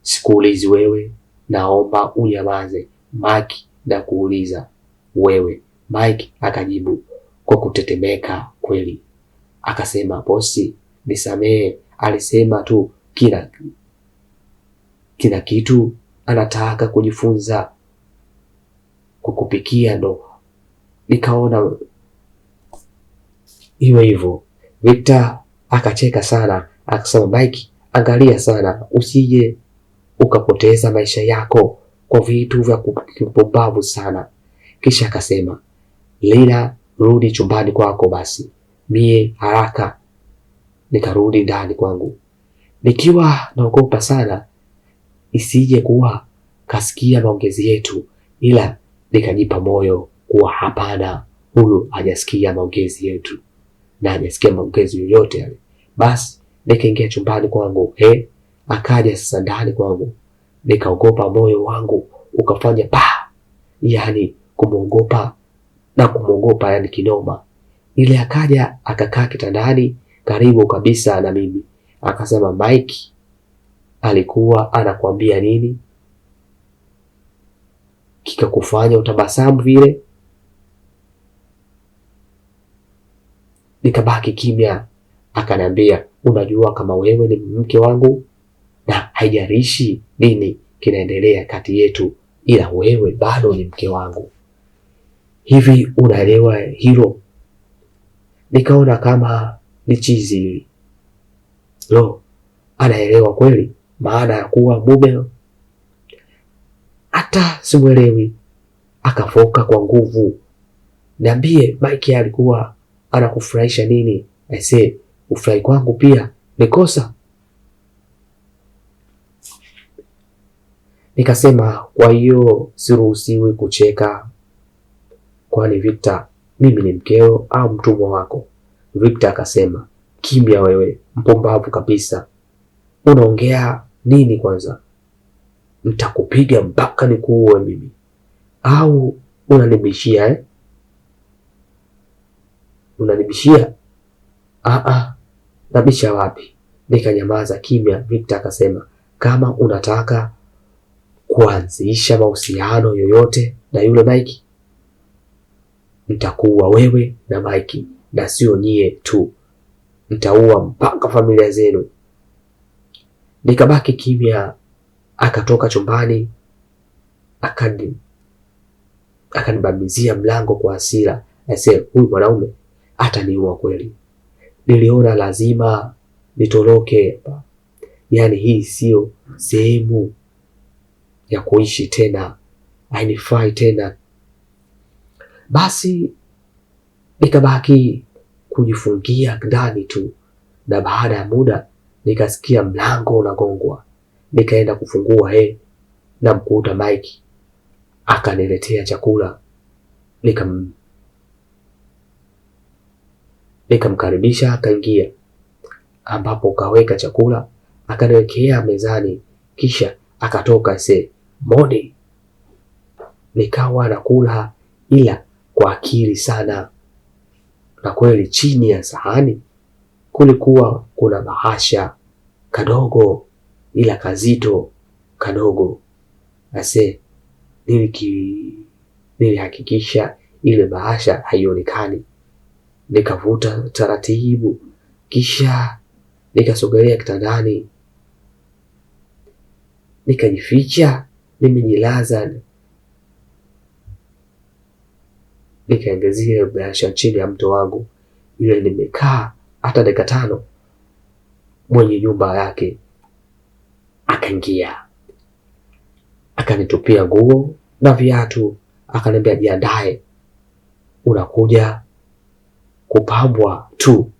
sikuulizi wewe, naomba unyamaze. Mike na kuuliza wewe. Mike akajibu kwa kutetemeka kweli. Akasema, bosi, nisamehe, alisema tu kila kitu anataka kujifunza kukupikia, ndo nikaona iwe hivyo. Victor akacheka sana, akasema, Mike, angalia sana usije ukapoteza maisha yako kwa vitu vya kupumbavu sana. Kisha akasema, Lila, rudi chumbani kwako basi. Mie haraka. Nikarudi ndani kwangu nikiwa naogopa sana isije kuwa kasikia maongezi yetu, ila nikajipa moyo kuwa hapana, huyu hajasikia maongezi yetu na hajasikia maongezi yoyote yale. Basi nikaingia chumbani kwangu. Akaja sasa ndani kwangu. Nikaogopa, moyo wangu ukafanya yani kumwogopa yani kinoma. Ile akaja akakaa kitandani karibu kabisa na mimi. Akasema, Mike, alikuwa anakuambia nini kikakufanya utabasamu vile? Nikabaki kimya. Akanambia, unajua kama wewe ni mke wangu na haijalishi nini kinaendelea kati yetu, ila wewe bado ni mke wangu. Hivi unaelewa hilo? Nikaona kama ni chizi. Lo, anaelewa kweli maana ya kuwa mume? Hata simuelewi. Akafoka kwa nguvu. Niambie, Mike alikuwa anakufurahisha nini? Aisee, ufurahi kwangu pia ni kosa? Nikasema kwa hiyo siruhusiwi kucheka? Kwani Victor, mimi ni mkeo au mtumwa wako? Victor akasema, kimya wewe, mpumbavu kabisa. Unaongea nini kwanza? Nitakupiga mpaka nikuue mimi. Au unanibishia eh? Unanibishia? Nabisha wapi? Nikanyamaza kimya. Victor akasema, kama unataka kuanzisha mahusiano yoyote na yule Mike, nitakuua wewe na Mike, na sio nyie tu, nitaua mpaka familia zenu. Nikabaki kimya. Akatoka chumbani akanibamizia mlango kwa hasira. Aisee, huyu mwanaume ataniua kweli. Niliona lazima nitoroke hapa, yaani hii sio sehemu ya kuishi tena, hainifai tena. Basi nikabaki kujifungia ndani tu, na baada ya muda nikasikia mlango unagongwa. Nikaenda kufungua, na mkuta Mike akaniletea chakula. Nikamkaribisha, akaingia, ambapo kaweka chakula akaniwekea mezani, kisha akatoka. Moni, nikawa nakula ila kwa akili sana, na kweli chini ya sahani kulikuwa kuna bahasha kadogo ila kazito kadogo. Nilihakikisha ile bahasha haionekani. Nikavuta taratibu, kisha nikasogelea kitandani, nikajificha, nimejilaza. Nikaangazia bahasha chini ya mto wangu. Ile nimekaa hata dakika 5, mwenye nyumba yake akaingia, akanitupia nguo na viatu, akaniambia jiandae, unakuja kupambwa tu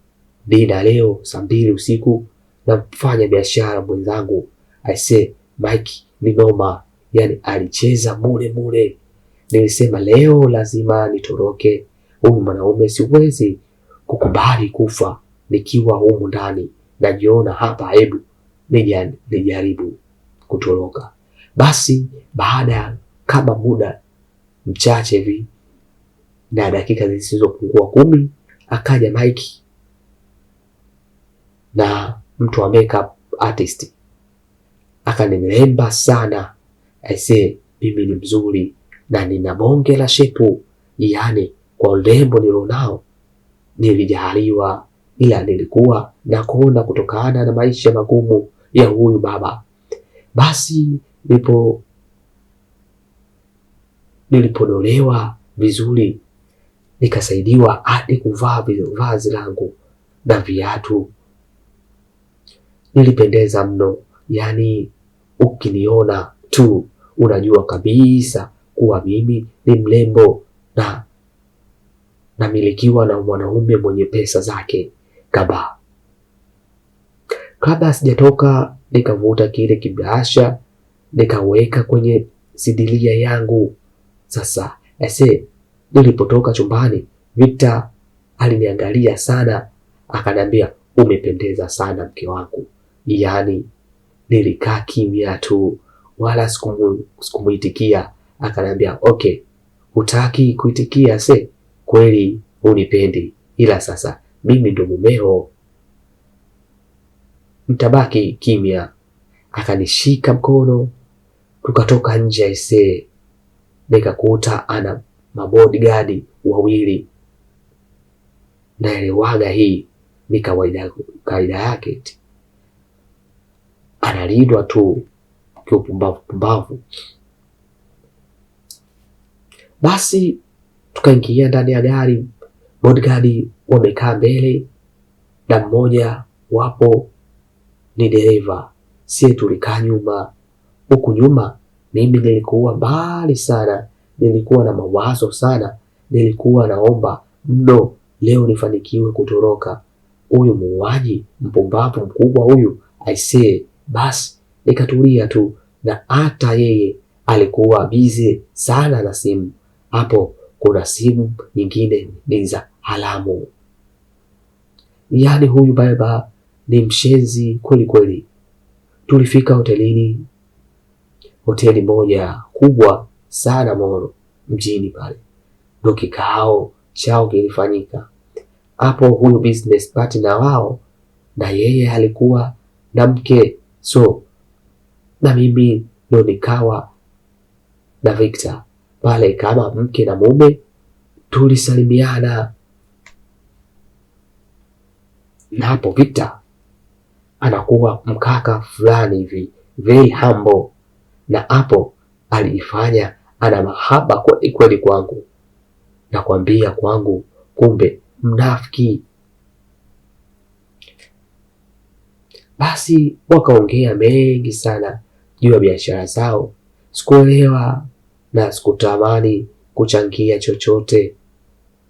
dina leo saa 2 usiku na mfanya biashara mwenzangu. Aisee, Mike ni noma, yani alicheza mule. Nilisema leo lazima nitoroke, huyu mwanaume siwezi kukubali kufa nikiwa humu ndani, najiona hapa, hebu nijaribu kutoroka. Basi baada ya kama muda mchache hivi na dakika zisizopungua 10, akaja Mike na mtu wa makeup artist, akanilemba sana. Aisee, mimi ni mzuri na nina bonge la shepu, yani kwa urembo nilionao nilijaliwa, ila nilikuwa nakonda kutokana na maisha magumu ya huyu baba. Basi nilipodolewa vizuri, nikasaidiwa hadi kuvaa vazi langu na viatu. Nilipendeza mno, yani ukiniona tu unajua kabisa kuwa mimi ni mrembo na namilikiwa na mwanaume mwenye pesa zake kabla sijatoka, nikavuta kile kibahasha nikaweka kwenye sidilia yangu. Sasa nilipotoka chumbani, Victor aliniangalia sana, akaniambia umependeza sana mke wangu. Yani nilikaa kimya tu, wala sikumuitikia. Akaniambia okay, hutaki kuitikia? Kweli unipendi, ila sasa mimi ndo mumeo, mtabaki kimya. Akanishika mkono tukatoka nje. Nikakuta ana mabodyguard 2. Naelewaga hii, ni kawaida yake, analindwa tu kiupumbavu. Basi tukaingia ndani ya gari, bodyguard wamekaa mbele na mmoja wapo ni dereva, sie tulikaa nyuma. Huku nyuma mimi nilikuwa mbali sana, nilikuwa na mawazo sana, nilikuwa naomba mno leo nifanikiwe kutoroka huyu muuaji mpumbavu mkubwa huyu aisee. Basi nikatulia tu, na hata yeye alikuwa bize sana na simu. Hapo kuna simu nyingine ni za haramu. Yaani huyu baba ni mshenzi kweli kweli. Tulifika hotelini, hoteli moja kubwa sana Moro mjini pale, ndo kikao chao kilifanyika hapo. Huyu business partner wao na yeye alikuwa na mke, so na mimi ndo nikawa na Victor pale kama mke na mume. Tulisalimiana na hapo Victor anakuwa mkaka fulani hivi very humble, na hapo alijifanya ana mahaba kweli kweli kwangu, nakwambia kwangu kumbe mnafiki. Basi wakaongea mengi sana juu ya biashara zao, sikuelewa na sikutamani kuchangia chochote.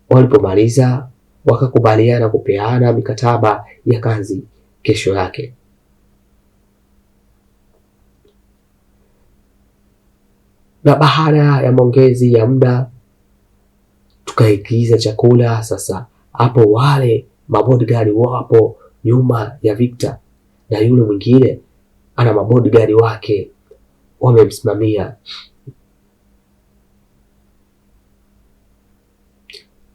Walipomaliza wakakubaliana kupeana mikataba ya kazi kesho yake. Na baada ya maongezi ya muda tukaigiza chakula. Sasa hapo wale mabodyguard wapo nyuma ya Victor na yule mwingine ana mabodyguard wake wamemsimamia.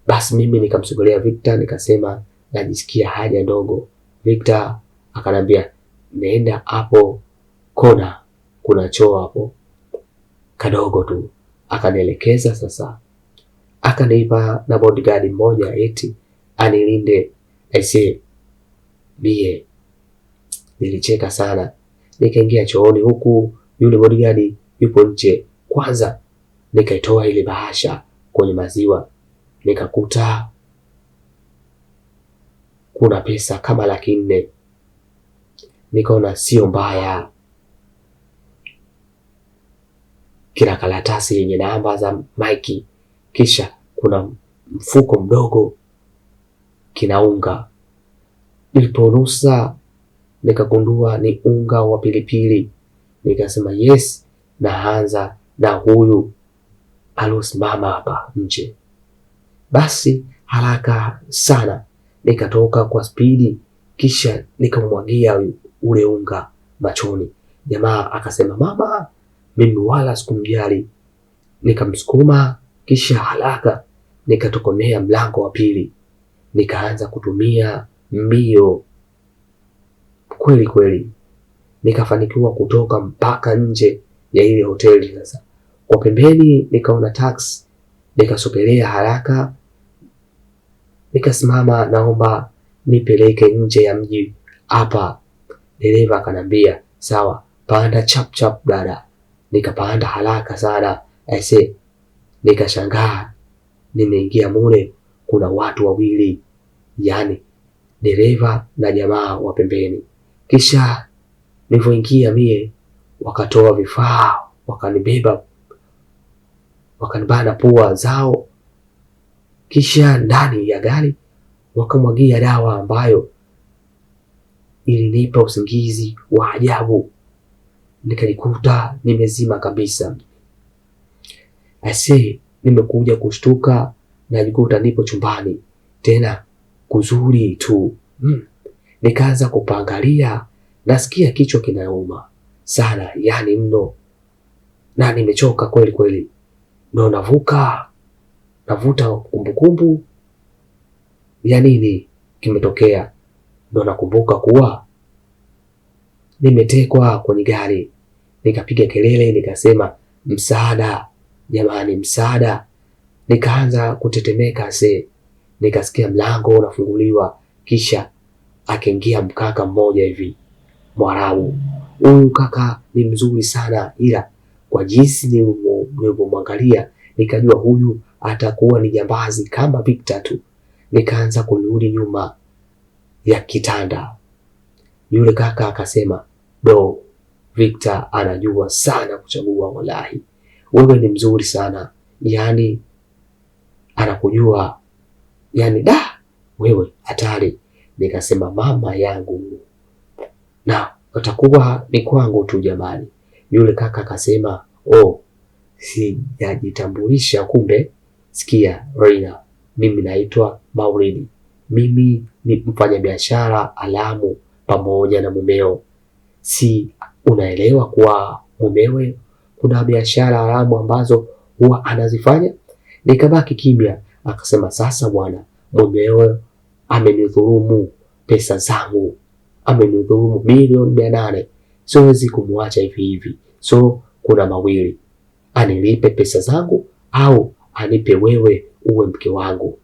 Basi mimi nikamsogelea Victor nikasema najisikia haja ndogo. Victor akanambia nenda hapo kona, kuna choo hapo kadogo tu. Akanielekeza sasa, akanipa na bodyguard mmoja eti anilinde. Aisee, mie nilicheka sana. Nikaingia chooni huku yule bodyguard yupo nje. Kwanza nikaitoa ile bahasha kwenye maziwa, nikakuta kuna pesa kama 400,000. Nikaona sio mbaya, kila karatasi yenye namba za Mike, kisha kuna mfuko mdogo kina unga. Niliponusa nikagundua ni unga wa pilipili. Nikasema yes, naanza na huyu alosimama hapa nje. Basi haraka sana nikatoka kwa spidi, kisha nikamwagia ule unga machoni. Jamaa akasema mama, mimi wala sikumjali. Nikamsukuma, kisha haraka nikatokomea mlango wa pili, nikaanza kutumia mbio kweli kweli. Nikafanikiwa kutoka mpaka nje ya ile hoteli. Sasa kwa pembeni nikaona taxi, nikasogelea haraka, nikasimama, naomba nipeleke nje ya mji hapa. Dereva akanambia sawa, panda chap chap dada. Nikapanda haraka sana aise. Nikashangaa nimeingia mule kuna watu wawili, yani dereva na jamaa wa pembeni. Kisha nilipoingia mie wakatoa vifaa, wakanibeba, wakanibana pua zao, kisha ndani ya gari wakamwagia dawa ambayo ilinipa usingizi wa ajabu. Nikajikuta nimezima kabisa. Ase, nimekuja kushtuka, najikuta nipo chumbani tena kuzuri tu. Nikaanza kupangalia, nasikia kichwa kinauma sana, yani mno, na nimechoka kweli kweli. Ndo navuta kumbukumbu ya nini kimetokea. Ndo nakumbuka kuwa nimetekwa kwenye gari. Nikapiga kelele, nikasema msaada jamani, msaada. Nikaanza kutetemeka nikasikia mlango unafunguliwa, kisha akaingia mkaka mmoja hivi Mwarabu. Huyu kaka ni mzuri sana, ila kwa jinsi nilivyomwangalia nikajua huyu atakuwa ni jambazi kama Victor tu. Nikaanza kurudi nyuma ya kitanda. Yule kaka akasema, do, Victor anajua sana kuchagua, wallahi. Wewe ni mzuri sana, yani anakujua, yani da, wewe hatari. Nikasema mama yangu, na atakuwa ni kwangu tu jamani. Yule kaka akasema, oh, sijajitambulisha kumbe. Sikia Reina, mimi naitwa Maulidi. Mimi ni mfanyabiashara alamu pamoja na mumeo. Si unaelewa kuwa mumewe kuna biashara haramu ambazo huwa anazifanya? Nikabaki kimya. Akasema, sasa bwana, mumewe amenidhulumu pesa zangu, amenidhulumu milioni 800. Siwezi kumwacha hivi hivi. So kuna mawili, anilipe pesa zangu au anipe wewe uwe mke wangu.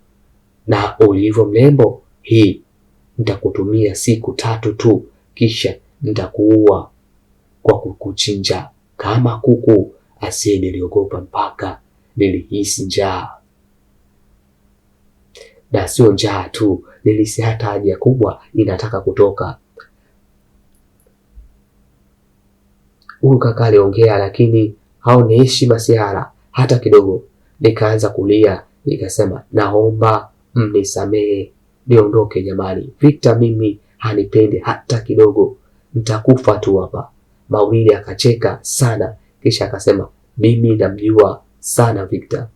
Na ulivyo mrembo, hii nitakutumia siku 3 tu, kisha nitakuua kwa kukuchinja kama kuku. Asiye niliogopa mpaka nilihisi njaa, na sio njaa tu, nilihisi hata haja kubwa inataka kutoka. Huyu kaka aliongea, lakini haonyeshi masiara hata kidogo. Nikaanza kulia, nikasema naomba mnisamehe, niondoke jamani. Victor mimi hanipendi hata kidogo, nitakufa tu hapa. Maulidi akacheka sana, kisha akasema, mimi namjua sana Victor,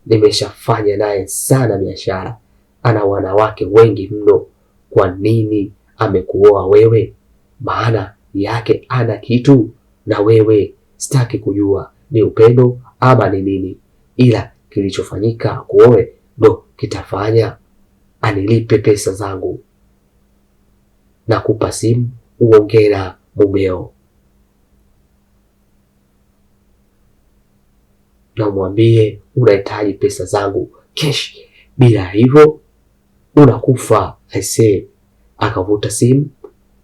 nimeshafanya naye sana biashara, ana wanawake wengi mno. Kwa nini amekuoa wewe? Maana yake ana kitu na wewe. Sitaki kujua ni upendo ama ni nini, ila kilichofanyika kuoe ndo kitafanya anilipe pesa zangu. Nakupa simu uongee na mumeo na umwambie unahitaji pesa zangu cash, bila hivyo unakufa. Aisee, akavuta simu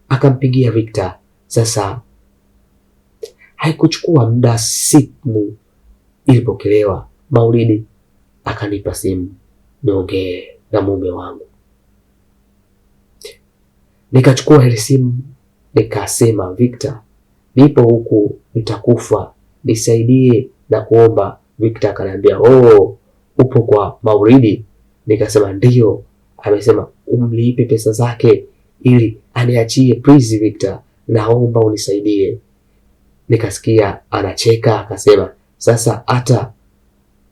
akampigia Victor. Sasa haikuchukua muda, simu ilipokelewa. Maulidi akanipa simu niongee na mume wangu. Nikachukua ile simu nikasema, Victor, nipo huku, nitakufa, nisaidie na kuomba. Victor akaniambia, oh, upo kwa Maulidi? Nikasema ndio. Amesema umlipe pesa zake ili aniachie, please Victor, naomba unisaidie. Nikasikia anacheka, akasema, sasa hata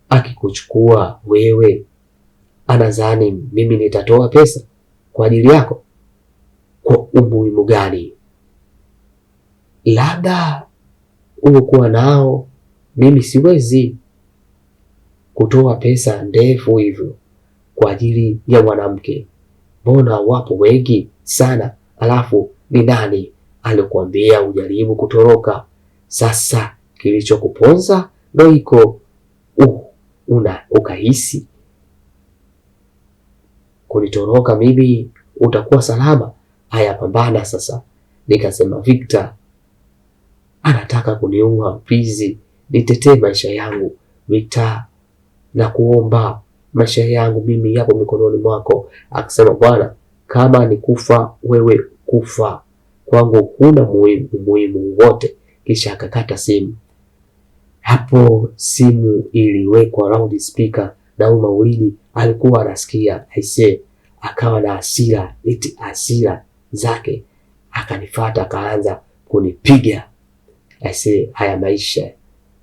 akikuchukua wewe, anadhani mimi nitatoa pesa kwa ajili yako? Kwa umuhimu gani? Labda uokuwa nao, mimi siwezi kutoa pesa ndefu hivyo kwa ajili ya mwanamke. Mbona wapo wengi sana, alafu ni nani alikuambia ujaribu kutoroka? Sasa kilichokuponza ndo iko ukahisi kunitoroka mimi utakuwa salama. Haya, pambana sasa. Nikasema, Victor anataka kuniua, please nitetee maisha yangu Victor, na kuomba, maisha yangu mimi yapo mikononi mwako. Akasema, bwana, kama ni kufa wewe kufa, kwangu huna umuhimu wote. Kisha akakata simu. Hapo simu iliwekwa loud speaker na Maulidi alikuwa anasikia. Aisee, akawa na hasira, eti hasira zake, akanifuata akaanza kunipiga. Aisee, haya maisha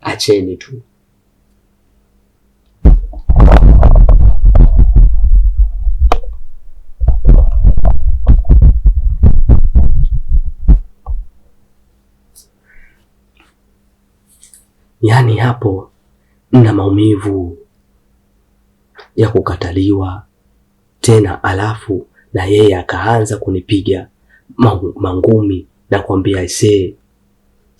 acheni tu. Yaani hapo na maumivu ya kukataliwa tena, alafu na yeye akaanza kunipiga mangumi na kuambia, aisee,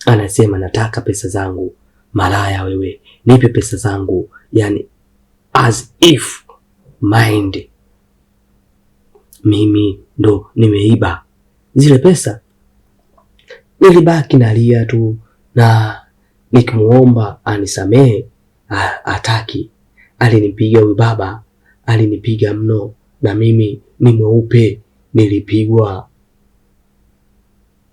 anasema nataka pesa zangu. Malaya wewe, nipe pesa zangu. Yani as if mind mimi ndo nimeiba zile pesa? Nilibaki nalia tu na nikimuomba anisamehe, hataki. Alinipiga huyu baba, alinipiga mno, na mimi ni mweupe, nilipigwa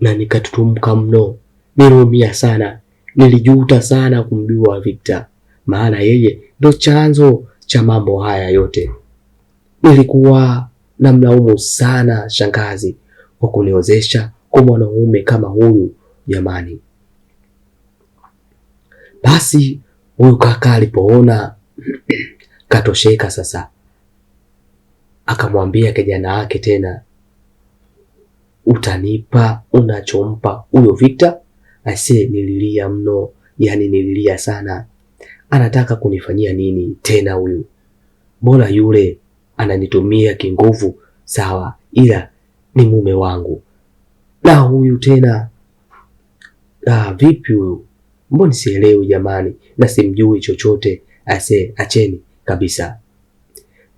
na nikatutumka mno. Niliumia sana, nilijuta sana kumjua Victor, maana yeye ndo chanzo cha mambo haya yote. Nilikuwa na mlaumu sana shangazi kwa kuniozesha kwa mwanaume kama huyu jamani. Basi huyu kaka alipoona katosheka sasa, akamwambia kijana wake tena, utanipa unachompa huyo Victor? Aisee, nililia mno, yani nililia sana. Anataka kunifanyia nini tena huyu? Bora yule ananitumia kinguvu sawa, ila ni mume wangu. Na huyu tena vipi huyu? Mbona sielewi jamani, na simjui chochote. Aisee, acheni kabisa.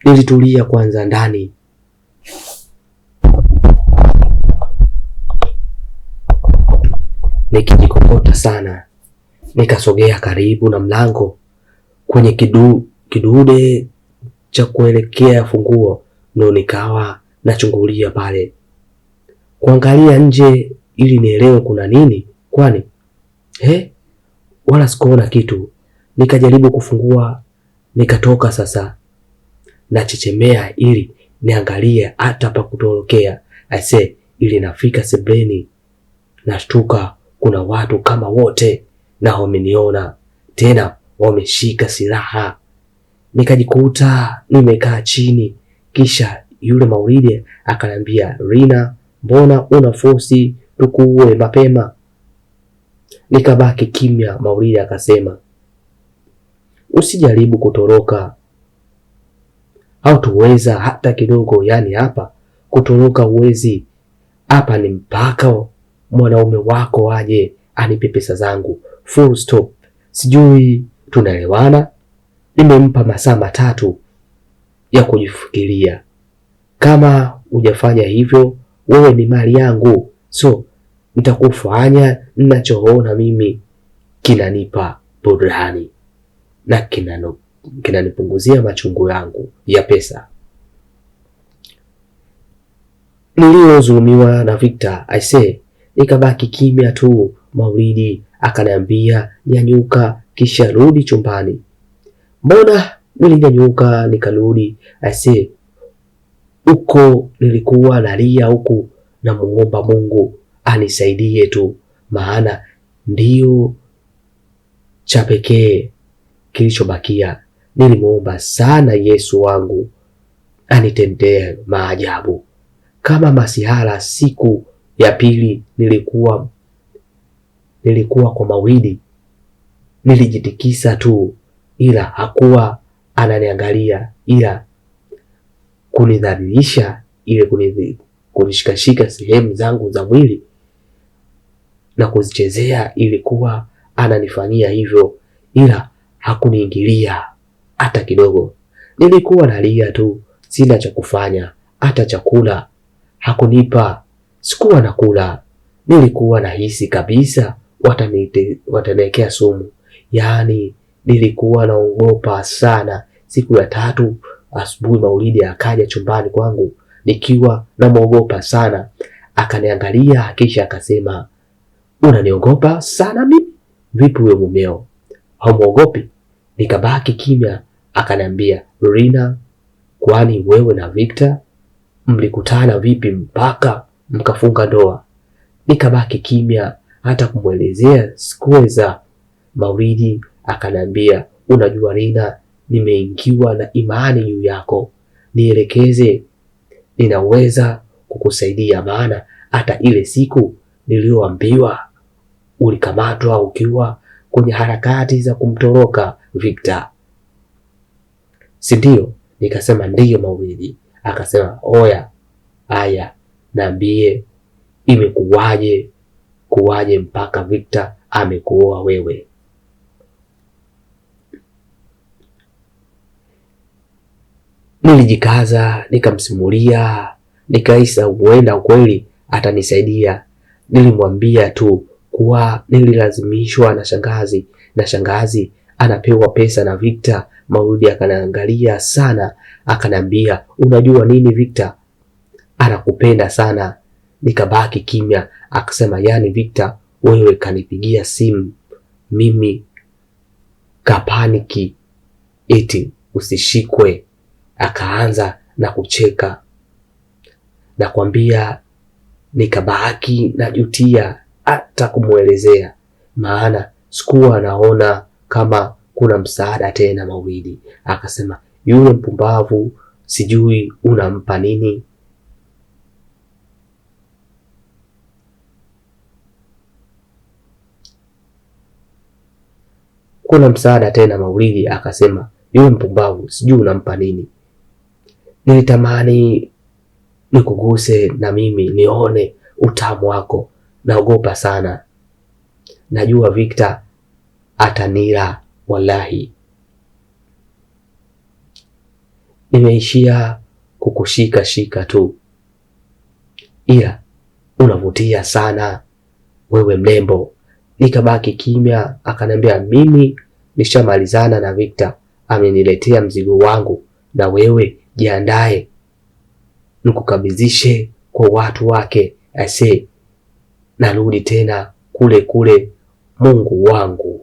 Nilitulia kwanza ndani, nikijikokota sana. Nikasogea karibu na mlango kwenye kidude cha kuelekea funguo, ndo nikawa nachungulia pale kuangalia nje ili nielewe kuna nini, kwani wala sikuona kitu. Nikajaribu kufungua, nikatoka sasa nachechemea ili niangalie hata pa kutorokea. Aise, ili nafika sebleni, nashtuka kuna watu kama wote na wameniona tena, wameshika silaha. Nikajikuta nimekaa chini, kisha yule Maulidi akaniambia, Rina, mbona una force tukuue mapema? Nikabaki kimya. Maulidi akasema, usijaribu kutoroka, au tuweza hata kidogo, yani hapa kutoroka uwezi. Hapa ni mpaka mwanaume wako aje anipe pesa zangu, full stop. Sijui tunaelewana? Nimempa masaa 3 ya kujifikiria. Kama hujafanya hivyo, wewe ni mali yangu, so nitakufanya ninachoona mimi kinanipa burudani na kinanipunguzia machungu yangu ya pesa. Niliozulumiwa na Victor, aisee, nikabaki kimya tu. Maulidi akaniambia, nyanyuka kisha rudi chumbani. Mbona nilinyanyuka nikarudi. Aisee, huko nilikuwa nalia huku na muomba Mungu anisaidie tu, maana ndio cha pekee kilichobakia. Nilimuomba sana Yesu wangu anitendee maajabu. Kama masihala, siku ya pili nilikuwa kwa Maulidi, nilijitikisa tu, ila hakuwa ananiangalia, ila kunidhalilisha, ile kunishikashika sehemu zangu za mwili na kuzichezea, ilikuwa ananifanyia hivyo, ila hakuniingilia hata kidogo. Nilikuwa nalia tu, sina cha kufanya, hata chakula hakunipa, sikuwa nakula. Nilikuwa nahisi kabisa wataniwekea sumu, yaani nilikuwa naogopa sana. Siku ya 3 asubuhi Maulidi akaja chumbani kwangu nikiwa namuogopa sana. Akaniangalia kisha akasema, unaniogopa sana mimi? Vipi wewe mumeo, haumuogopi? Nikabaki kimya. Akaniambia, Rina, kwani wewe na Victor mlikutana vipi mpaka mkafunga ndoa? Nikabaki kimya, hata kumwelezea sikuweza. Maulidi akaniambia, unajua Rina, nimeingiwa na imani juu yako, nielekeze, ninaweza kukusaidia, maana hata ile siku niliyoambiwa ulikamatwa ukiwa kwenye harakati za kumtoroka Victor, si ndio? Nikasema ndiyo Maulidi. Akasema, oya, haya niambie, imekuwaje mpaka Victor amekuoa wewe? Nilijikaza nikamsimulia Nikaisa huenda ukweli atanisaidia. Nilimwambia tu kuwa nililazimishwa na shangazi anapewa pesa na Victor. Maulidi akaniangalia sana, akanambia unajua nini Victor anakupenda sana. Nikabaki kimya. Akasema yani Victor wewe kanipigia simu mimi kapaniki eti usishikwe. Akaanza na kucheka. Nakwambia nikabaki najutia hata kumuelezea, maana sikuwa naona kama kuna msaada tena Maulidi. Akasema yule mpumbavu sijui unampa nini. Kuna msaada tena Maulidi. Akasema yule mpumbavu sijui unampa nini. Nilitamani nikuguse na mimi nione utamu wako. Naogopa sana. Najua Victor atanila wallahi. Nimeishia kukushika shika tu, ila unavutia sana wewe mlembo. Nikabaki kimya. Akanambia mimi nishamalizana na Victor, ameniletea mzigo wangu na wewe jiandae nikukabidhishe kwa watu wake. Ase narudi tena kule kule Mungu wangu.